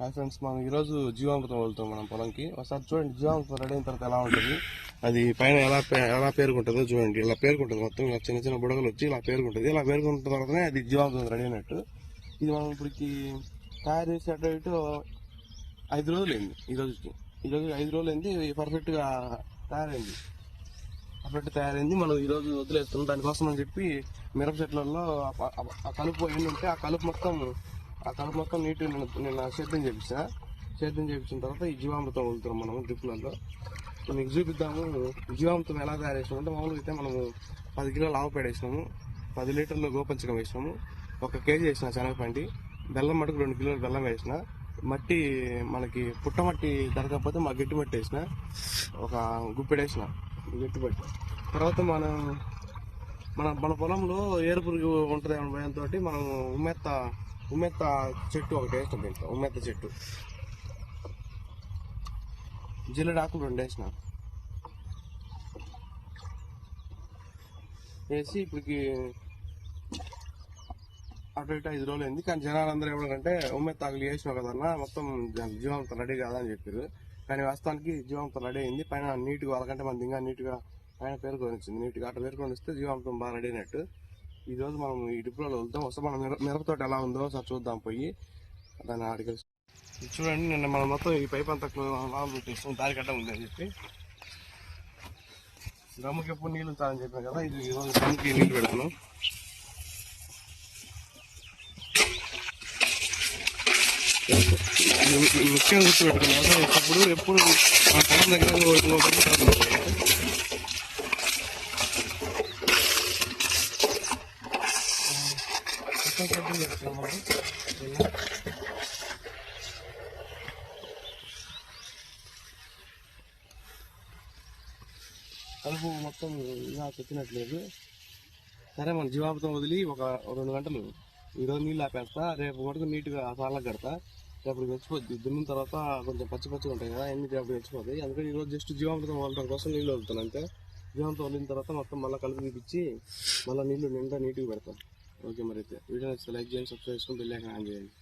Hi friends, మనం ఈరోజు జీవామృతం వదులుతాం మనం పొలంకి. ఒకసారి చూడండి జీవామృతం రెడీ అయిన తర్వాత ఎలా ఉంటుంది, అది పైన ఎలా పేరుకుంటుందో చూడండి. ఇలా పేరుకుంటుంది, మొత్తం ఇలా చిన్న చిన్న బుడగలు వచ్చి ఇలా పేరుకుంటుంది. ఇలా పేరుకున్న తర్వాతనే అది జీవామృతం రెడీ అయినట్టు. ఇది మనం ఇప్పటికి తయారు చేసి అటు ఇటు 5 రోజులు అయింది. ఈరోజు 5 రోజులు అయింది, పర్ఫెక్ట్గా తయారైంది. మనం ఈరోజు వదిలేస్తున్నాం. దానికోసం అని చెప్పి మిరప చెట్లలో ఆ కలుపు ఏంటంటే ఆ కలుపు మొత్తం నీట్గా నిన్న సేద్యం చేపించిన తర్వాత ఈ జీవామృతం వదులుతున్నాం మనం డ్రిప్లలో. మీకు చూపిద్దాము జీవామృతం ఎలా తయారు చేసినామంటే, మామూలుగా అయితే మనము 10 కిలోల ఆవుపేడ వేసినాము, 10 లీటర్లు గోపంచకం వేసినాము, 1 కేజీ వేసిన శనగపిండి, బెల్లం మటుకు 2 కిలోల బెల్లం వేసిన, మట్టి మనకి పుట్టమట్టి దొరకకపోతే మా గట్టి మట్టి వేసిన, ఒక గుప్పెడు వేసిన గట్టి మట్టి. తర్వాత మన పొలంలో ఏరుపురుగు ఉంటుంది అనే భయంతో మనం ఉమ్మెత్త చెట్టు ఒకటి వేస్తాం. దీంట్లో ఉమ్మెత్త చెట్టు, జిల్లడాకులు 2 వేసిన వేసి ఇప్పటికి అటు ఇటు 5 రోజులు అయింది. కానీ జనాలందరూ ఏమంటారంటే ఉమ్మెత్త ఆకులు వేసినావు కదన్నా మొత్తం జీవామృతం రెడీ కాదని చెప్పారు. కానీ వాస్తవానికి జీవామృతం రెడీ అయింది. పైన నీట్గా వాళ్ళకంటే మన ఇంకా నీట్గా పైన పేరుకొని వచ్చింది. నీట్గా అట్లా పేరుకొని వస్తే జీవామృతం బాగా రెడీ అయినట్టు. ఈరోజు మనం ఈ డిప్లో వెళ్తాం. వస్తే మనం మిరపతోట ఎలా ఉందో ఒకసారి చూద్దాం పోయి. దాన్ని ఆడికి చూడండి, నిన్న మనం మొత్తం ఈ పైప్ అంతా లాభం పెట్టేస్తాం, దారి కట్ట ఉంది అని చెప్పి. గమ్ముకి ఎప్పుడు నీళ్ళు ఉంచాలని చెప్పాను కదా, ఇది ఈరోజు గమ్ముకి నీళ్ళు పెడుతున్నాం. ముఖ్యంగా గుర్తుపెట్టుకున్నాం, ఎప్పుడు మన పొలం దగ్గర కలుపు మొత్తం ఇలా పెట్టినట్లేదు. సరే, మన జీవామృతం వదిలి ఒక 2 గంటలు ఈరోజు నీళ్ళు ఆపేస్తా, రేపు మటుకు నీట్గా సార్లకు కడతా. రేపు తెచ్చిపోద్ది, దున్నిన తర్వాత కొంచెం పచ్చిగా ఉంటాయి కదా, అన్ని రేపు తెచ్చిపోతాయి. అందుకని ఈరోజు జస్ట్ జీవామృతం వదలడం కోసం నీళ్ళు వదులుతాను అంతే. జీవామృతం వదిలిన తర్వాత మొత్తం మళ్ళీ కలుపు తీపిచ్చి మళ్ళీ నీళ్ళు నిండా నీట్గా పెడతాం. ఓకే, మరి అయితే వీడియో నచ్చితే లైక్ చేయండి, సబ్స్క్రైబ్ చేసుకుని బెల్ ఐకాన్ ఆన్ చేయండి.